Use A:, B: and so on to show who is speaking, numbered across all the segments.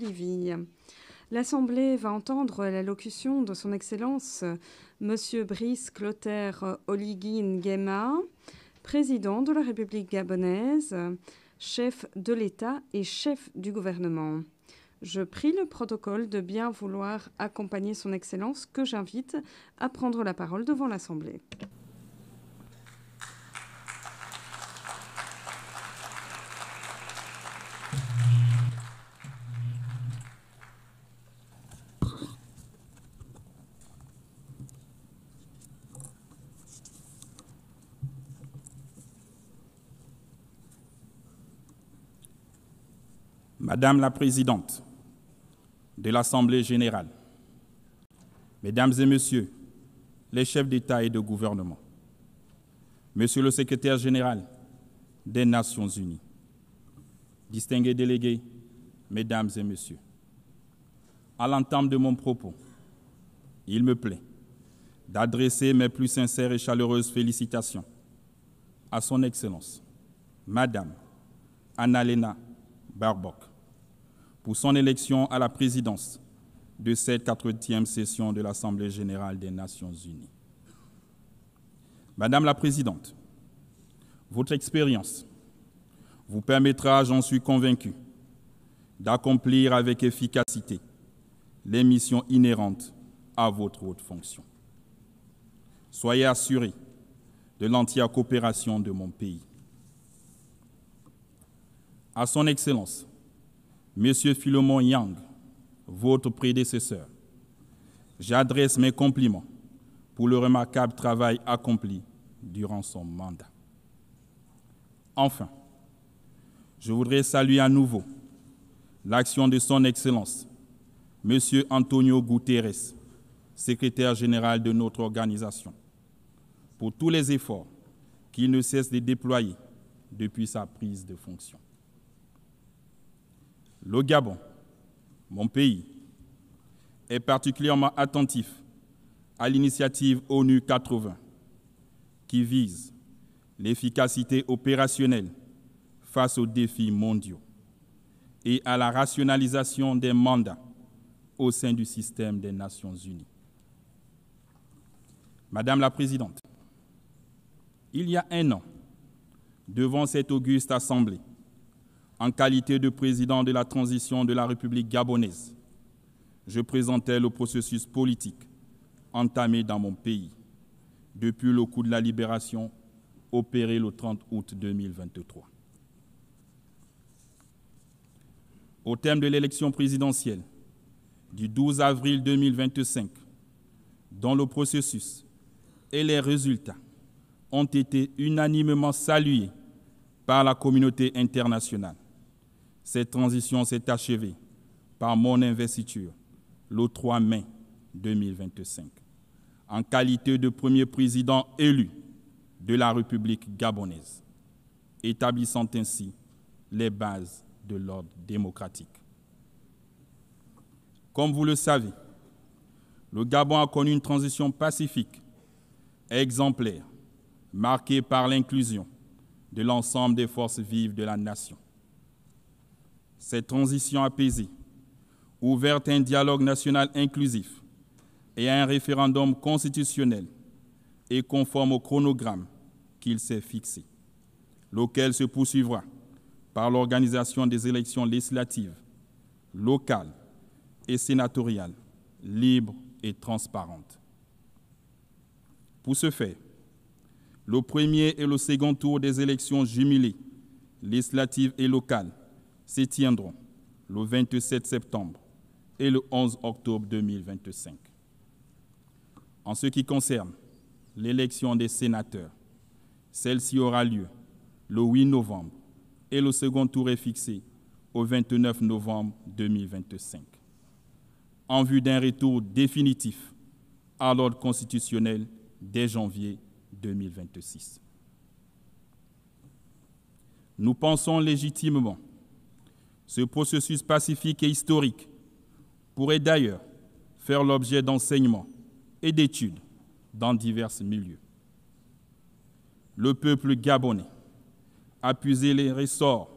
A: Bolivie. L'Assemblée va entendre l'allocution de son Excellence Monsieur Brice Clotaire Oligui Nguema, président de la République gabonaise, chef de l'État et chef du gouvernement. Je prie le protocole de bien vouloir accompagner son Excellence, que j'invite à prendre la parole devant l'Assemblée.
B: Madame la Présidente de l'Assemblée générale, Mesdames et Messieurs les chefs d'État et de gouvernement, Monsieur le Secrétaire général des Nations unies, distingués délégués, Mesdames et Messieurs, à l'entame de mon propos, il me plaît d'adresser mes plus sincères et chaleureuses félicitations à Son Excellence, Madame Annalena Baerbock, pour son élection à la présidence de cette 80e session de l'Assemblée générale des Nations unies. Madame la Présidente, votre expérience vous permettra, j'en suis convaincu, d'accomplir avec efficacité les missions inhérentes à votre haute fonction. Soyez assurés de l'entière coopération de mon pays. À Son Excellence, Monsieur Philemon Yang, votre prédécesseur, j'adresse mes compliments pour le remarquable travail accompli durant son mandat. Enfin, je voudrais saluer à nouveau l'action de Son Excellence, Monsieur Antonio Guterres, secrétaire général de notre organisation, pour tous les efforts qu'il ne cesse de déployer depuis sa prise de fonction. Le Gabon, mon pays, est particulièrement attentif à l'initiative ONU 80 qui vise l'efficacité opérationnelle face aux défis mondiaux et à la rationalisation des mandats au sein du système des Nations unies. Madame la Présidente, il y a un an, devant cette auguste Assemblée, en qualité de président de la transition de la République gabonaise, je présentais le processus politique entamé dans mon pays depuis le coup de la libération opéré le 30 août 2023. Au terme de l'élection présidentielle du 12 avril 2025, dont le processus et les résultats ont été unanimement salués par la communauté internationale, cette transition s'est achevée par mon investiture le 3 mai 2025, en qualité de premier président élu de la République gabonaise, établissant ainsi les bases de l'ordre démocratique. Comme vous le savez, le Gabon a connu une transition pacifique, exemplaire, marquée par l'inclusion de l'ensemble des forces vives de la nation. Cette transition apaisée, ouverte à un dialogue national inclusif et à un référendum constitutionnel est conforme au chronogramme qu'il s'est fixé, lequel se poursuivra par l'organisation des élections législatives, locales et sénatoriales, libres et transparentes. Pour ce faire, le premier et le second tour des élections jumelées, législatives et locales, se tiendront le 27 septembre et le 11 octobre 2025. En ce qui concerne l'élection des sénateurs, celle-ci aura lieu le 8 novembre et le second tour est fixé au 29 novembre 2025, en vue d'un retour définitif à l'ordre constitutionnel dès janvier 2026. Nous pensons légitimement ce processus pacifique et historique pourrait d'ailleurs faire l'objet d'enseignements et d'études dans divers milieux. Le peuple gabonais a puisé les ressorts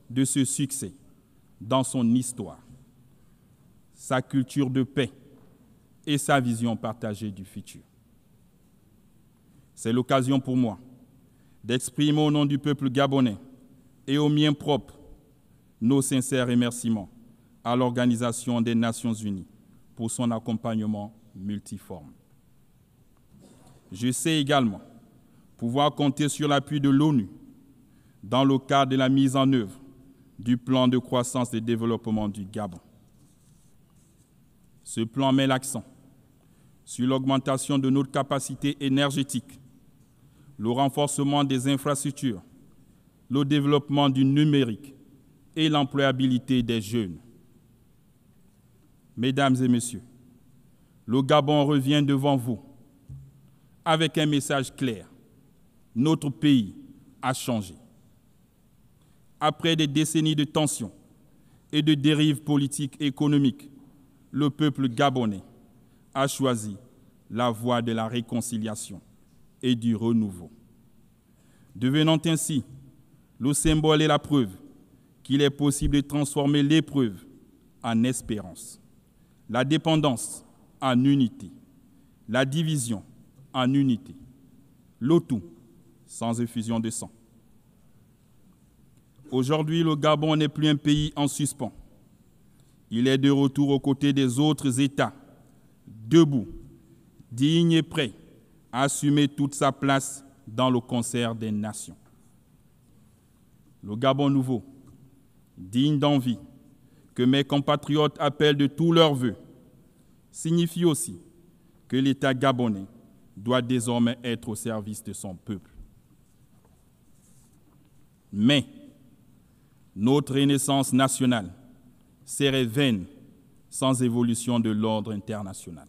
B: de ce succès dans son histoire, sa culture de paix et sa vision partagée du futur. C'est l'occasion pour moi d'exprimer au nom du peuple gabonais et au mien propre nos sincères remerciements à l'Organisation des Nations Unies pour son accompagnement multiforme. Je sais également pouvoir compter sur l'appui de l'ONU dans le cadre de la mise en œuvre du plan de croissance et développement du Gabon. Ce plan met l'accent sur l'augmentation de notre capacité énergétique, le renforcement des infrastructures, le développement du numérique et l'employabilité des jeunes. Mesdames et messieurs, le Gabon revient devant vous avec un message clair. Notre pays a changé. Après des décennies de tensions et de dérives politiques et économiques, le peuple gabonais a choisi la voie de la réconciliation et du renouveau, devenant ainsi le symbole et la preuve qu'il est possible de transformer l'épreuve en espérance, la dépendance en unité, la division en unité, le tout sans effusion de sang. Aujourd'hui, le Gabon n'est plus un pays en suspens. Il est de retour aux côtés des autres États, debout, digne et prêt à assumer toute sa place dans le concert des nations. Le Gabon nouveau, digne d'envie, que mes compatriotes appellent de tous leurs vœux, signifie aussi que l'État gabonais doit désormais être au service de son peuple. Mais notre renaissance nationale serait vaine sans évolution de l'ordre international.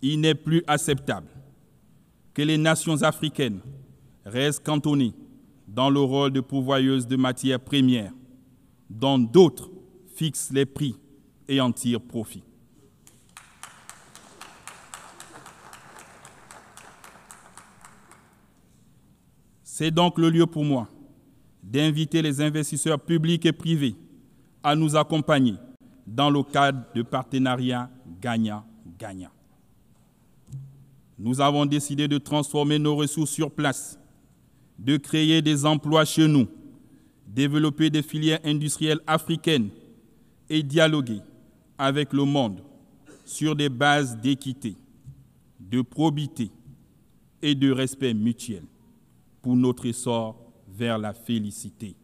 B: Il n'est plus acceptable que les nations africaines restent cantonnées dans le rôle de pourvoyeuses de matières premières, dont d'autres fixent les prix et en tirent profit. C'est donc le lieu pour moi d'inviter les investisseurs publics et privés à nous accompagner dans le cadre de partenariats gagnant-gagnant. Nous avons décidé de transformer nos ressources sur place, de créer des emplois chez nous, développer des filières industrielles africaines et dialoguer avec le monde sur des bases d'équité, de probité et de respect mutuel pour notre essor vers la félicité.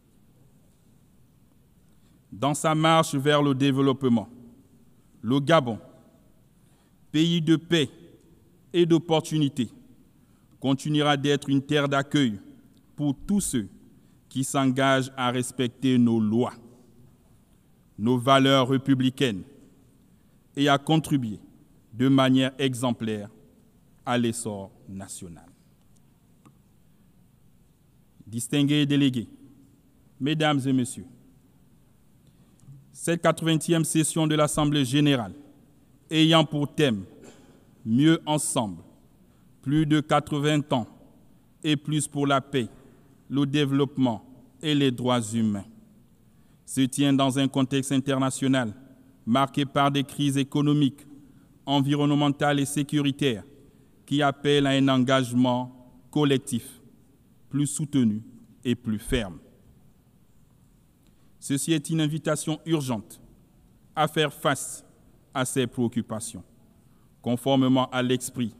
B: Dans sa marche vers le développement, le Gabon, pays de paix et d'opportunités, continuera d'être une terre d'accueil pour tous ceux qui s'engagent à respecter nos lois, nos valeurs républicaines et à contribuer de manière exemplaire à l'essor national. Distingués délégués, Mesdames et Messieurs, cette 80e session de l'Assemblée générale ayant pour thème « Mieux ensemble, plus de 80 ans et plus pour la paix, le développement et les droits humains » se tient dans un contexte international marqué par des crises économiques, environnementales et sécuritaires qui appellent à un engagement collectif plus soutenu et plus ferme. Ceci est une invitation urgente à faire face à ces préoccupations, conformément à l'esprit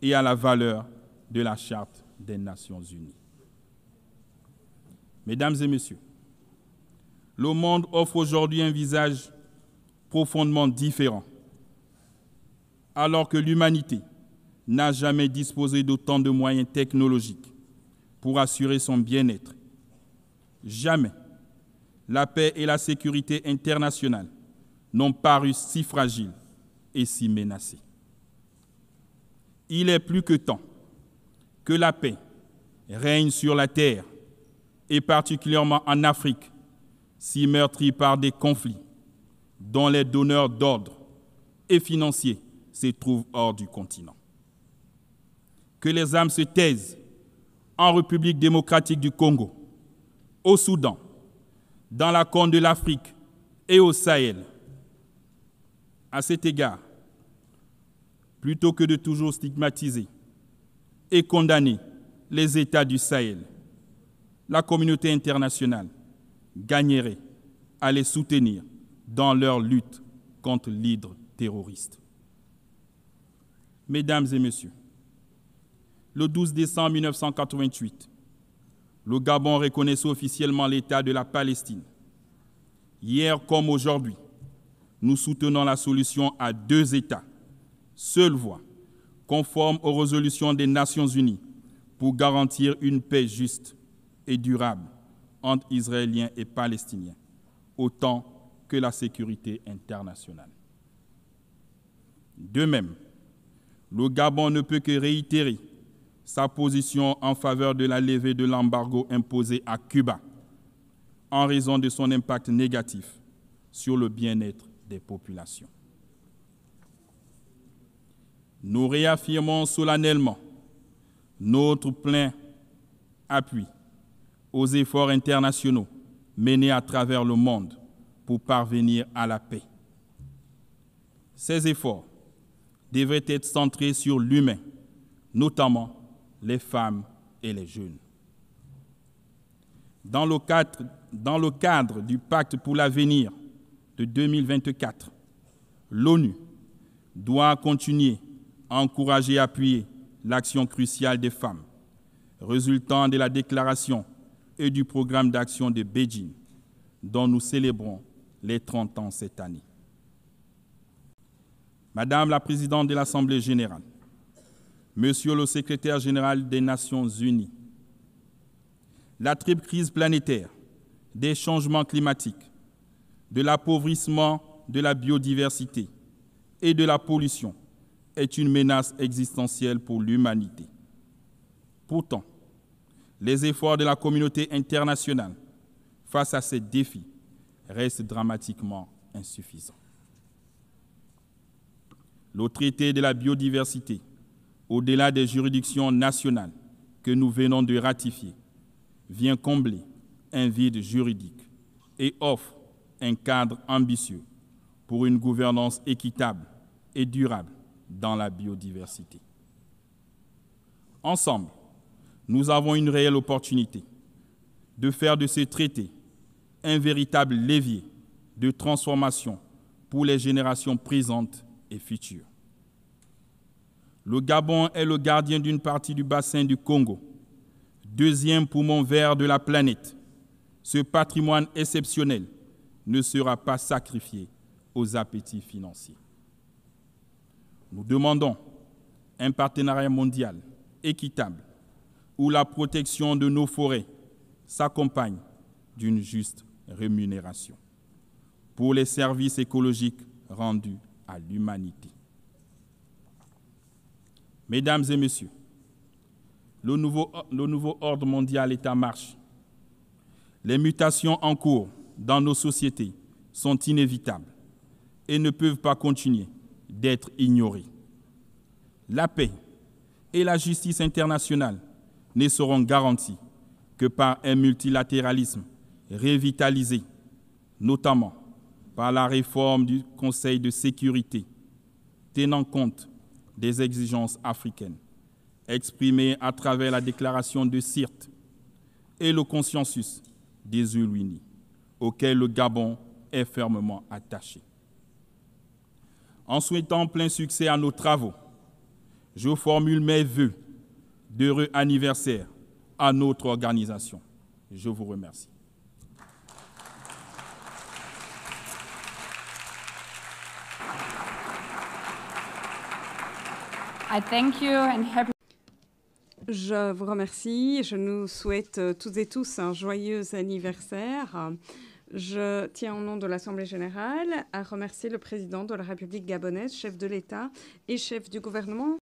B: et à la valeur de la Charte des Nations Unies. Mesdames et messieurs, le monde offre aujourd'hui un visage profondément différent, alors que l'humanité n'a jamais disposé d'autant de moyens technologiques pour assurer son bien-être. Jamais la paix et la sécurité internationale n'ont paru si fragiles et si menacées. Il est plus que temps que la paix règne sur la terre, et particulièrement en Afrique, si meurtrie par des conflits dont les donneurs d'ordre et financiers se trouvent hors du continent. Que les âmes se taisent en République démocratique du Congo, au Soudan, dans la Corne de l'Afrique et au Sahel, À cet égard, plutôt que de toujours stigmatiser et condamner les États du Sahel, la communauté internationale gagnerait à les soutenir dans leur lutte contre l'hydre terroriste. Mesdames et messieurs, le 12 décembre 1988, le Gabon reconnaissait officiellement l'État de la Palestine. Hier comme aujourd'hui, nous soutenons la solution à 2 États, seule voie, conforme aux résolutions des Nations Unies pour garantir une paix juste et durable entre Israéliens et Palestiniens, autant que la sécurité internationale. De même, le Gabon ne peut que réitérer sa position en faveur de la levée de l'embargo imposé à Cuba en raison de son impact négatif sur le bien-être des populations. Nous réaffirmons solennellement notre plein appui aux efforts internationaux menés à travers le monde pour parvenir à la paix. Ces efforts devraient être centrés sur l'humain, notamment les femmes et les jeunes. Dans le cadre du Pacte pour l'avenir de 2024, l'ONU doit continuer à encourager et appuyer l'action cruciale des femmes, résultant de la déclaration et du programme d'action de Beijing, dont nous célébrons les 30 ans cette année. Madame la Présidente de l'Assemblée générale, Monsieur le Secrétaire général des Nations unies, la triple crise planétaire, des changements climatiques, de l'appauvrissement de la biodiversité et de la pollution est une menace existentielle pour l'humanité. Pourtant, les efforts de la communauté internationale face à ces défis restent dramatiquement insuffisants. Le traité de la biodiversité, au-delà des juridictions nationales que nous venons de ratifier, vient combler un vide juridique et offre un cadre ambitieux pour une gouvernance équitable et durable dans la biodiversité. Ensemble, nous avons une réelle opportunité de faire de ce traité un véritable levier de transformation pour les générations présentes et futures. Le Gabon est le gardien d'une partie du bassin du Congo, deuxième poumon vert de la planète. Ce patrimoine exceptionnel ne sera pas sacrifié aux appétits financiers. Nous demandons un partenariat mondial équitable où la protection de nos forêts s'accompagne d'une juste rémunération pour les services écologiques rendus à l'humanité. Mesdames et messieurs, le nouveau ordre mondial est en marche. Les mutations en cours dans nos sociétés sont inévitables et ne peuvent pas continuer d'être ignorées. La paix et la justice internationale ne seront garanties que par un multilatéralisme revitalisé, notamment par la réforme du Conseil de sécurité, tenant compte des exigences africaines exprimées à travers la déclaration de Sirte et le consensus des Unis, auquel le Gabon est fermement attaché. En souhaitant plein succès à nos travaux, je formule mes vœux d'heureux anniversaire à notre organisation. Je vous remercie.
C: I thank you and happy.
A: Je vous remercie. Je nous souhaite toutes et tous un joyeux anniversaire. Je tiens au nom de l'Assemblée générale à remercier le président de la République gabonaise, chef de l'État et chef du gouvernement